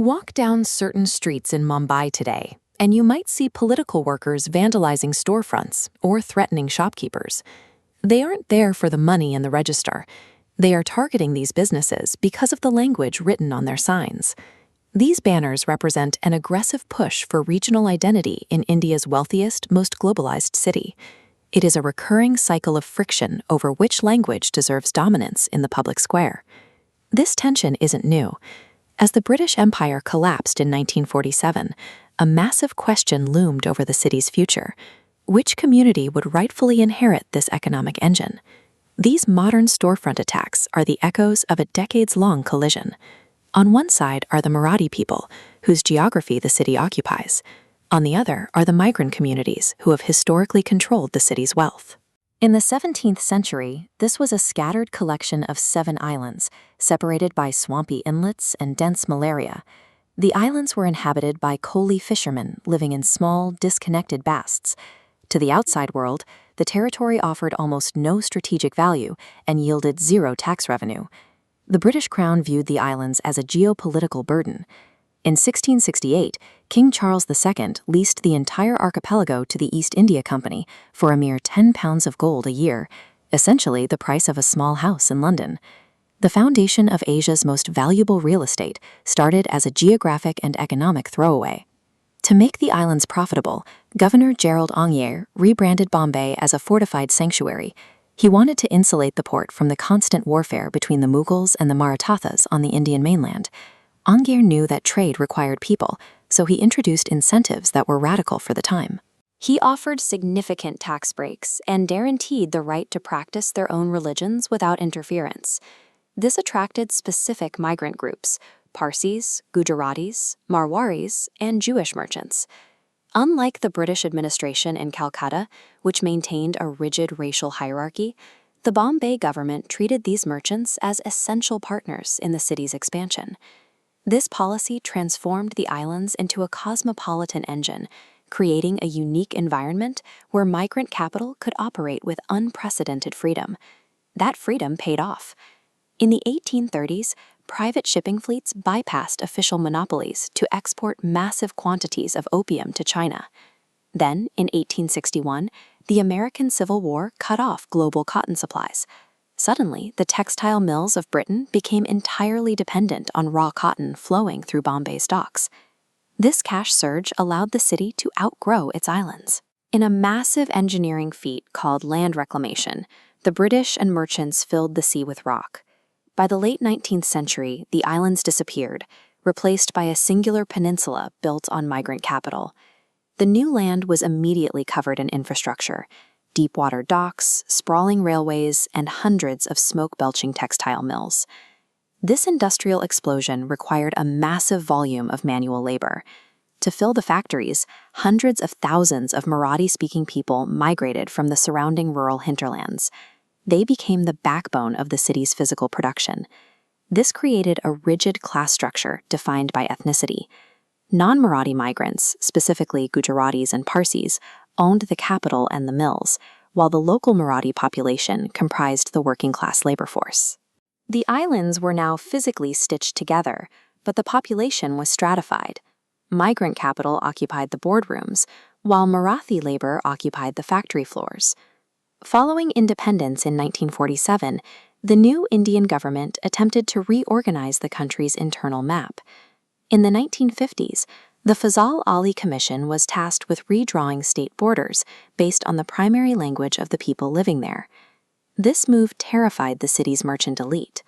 Walk down certain streets in Mumbai today, and you might see political workers vandalizing storefronts or threatening shopkeepers. They aren't there for the money in the register. They are targeting these businesses because of the language written on their signs. These banners represent an aggressive push for regional identity in India's wealthiest, most globalized city. It is a recurring cycle of friction over which language deserves dominance in the public square. This tension isn't new. As the British Empire collapsed in 1947, a massive question loomed over the city's future. Which community would rightfully inherit this economic engine? These modern storefront attacks are the echoes of a decades-long collision. On one side are the Marathi people, whose geography the city occupies. On the other are the migrant communities who have historically controlled the city's wealth. In the 17th century, this was a scattered collection of 7 islands, separated by swampy inlets and dense malaria. The islands were inhabited by Koli fishermen living in small, disconnected basts. To the outside world, the territory offered almost no strategic value and yielded zero tax revenue. The British Crown viewed the islands as a geopolitical burden. In 1668, King Charles II leased the entire archipelago to the East India Company for a mere £10 of gold a year, essentially the price of a small house in London. The foundation of Asia's most valuable real estate started as a geographic and economic throwaway. To make the islands profitable, Governor Gerald Ongare rebranded Bombay as a fortified sanctuary. He wanted to insulate the port from the constant warfare between the Mughals and the Marathas on the Indian mainland. Ongare knew that trade required people, so he introduced incentives that were radical for the time. He offered significant tax breaks and guaranteed the right to practice their own religions without interference. This attracted specific migrant groups: Parsis, Gujaratis, Marwaris, and Jewish merchants. Unlike the British administration in Calcutta, which maintained a rigid racial hierarchy, the Bombay government treated these merchants as essential partners in the city's expansion. This policy transformed the islands into a cosmopolitan engine, creating a unique environment where migrant capital could operate with unprecedented freedom. That freedom paid off. In the 1830s, private shipping fleets bypassed official monopolies to export massive quantities of opium to China. Then, in 1861, the American Civil War cut off global cotton supplies. Suddenly, the textile mills of Britain became entirely dependent on raw cotton flowing through Bombay's docks. This cash surge allowed the city to outgrow its islands. In a massive engineering feat called land reclamation, the British and merchants filled the sea with rock. By the late 19th century, the islands disappeared, replaced by a singular peninsula built on migrant capital. The new land was immediately covered in infrastructure: deep-water docks, sprawling railways, and hundreds of smoke-belching textile mills. This industrial explosion required a massive volume of manual labor. To fill the factories, hundreds of thousands of Marathi-speaking people migrated from the surrounding rural hinterlands. They became the backbone of the city's physical production. This created a rigid class structure defined by ethnicity. Non-Marathi migrants, specifically Gujaratis and Parsis, owned the capital and the mills, while the local Marathi population comprised the working-class labor force. The islands were now physically stitched together, but the population was stratified. Migrant capital occupied the boardrooms, while Marathi labor occupied the factory floors. Following independence in 1947, the new Indian government attempted to reorganize the country's internal map. In the 1950s, the Fazal Ali Commission was tasked with redrawing state borders based on the primary language of the people living there. This move terrified the city's merchant elite.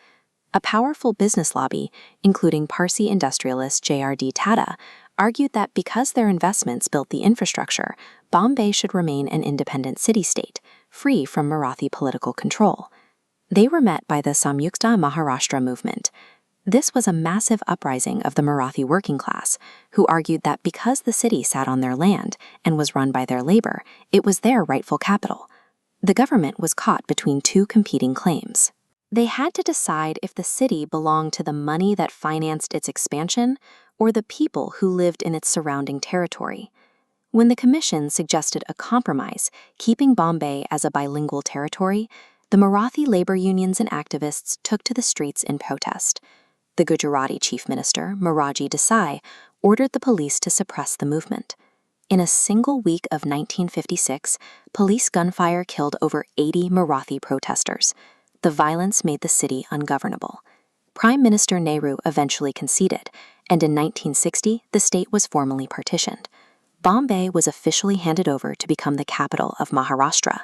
A powerful business lobby, including Parsi industrialist J.R.D. Tata, argued that because their investments built the infrastructure, Bombay should remain an independent city-state, free from Marathi political control. They were met by the Samyukta Maharashtra movement. This was a massive uprising of the Marathi working class, who argued that because the city sat on their land and was run by their labor, it was their rightful capital. The government was caught between 2 competing claims. They had to decide if the city belonged to the money that financed its expansion or the people who lived in its surrounding territory. When the commission suggested a compromise, keeping Bombay as a bilingual territory, the Marathi labor unions and activists took to the streets in protest. The Gujarati chief minister, Morarji Desai, ordered the police to suppress the movement. In a single week of 1956, police gunfire killed over 80 Marathi protesters. The violence made the city ungovernable. Prime Minister Nehru eventually conceded, and in 1960, the state was formally partitioned. Bombay was officially handed over to become the capital of Maharashtra.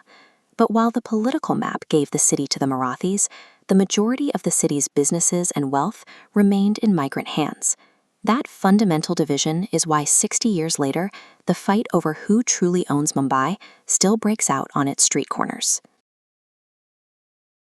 But while the political map gave the city to the Marathis, the majority of the city's businesses and wealth remained in migrant hands. That fundamental division is why 60 years later, the fight over who truly owns Mumbai still breaks out on its street corners.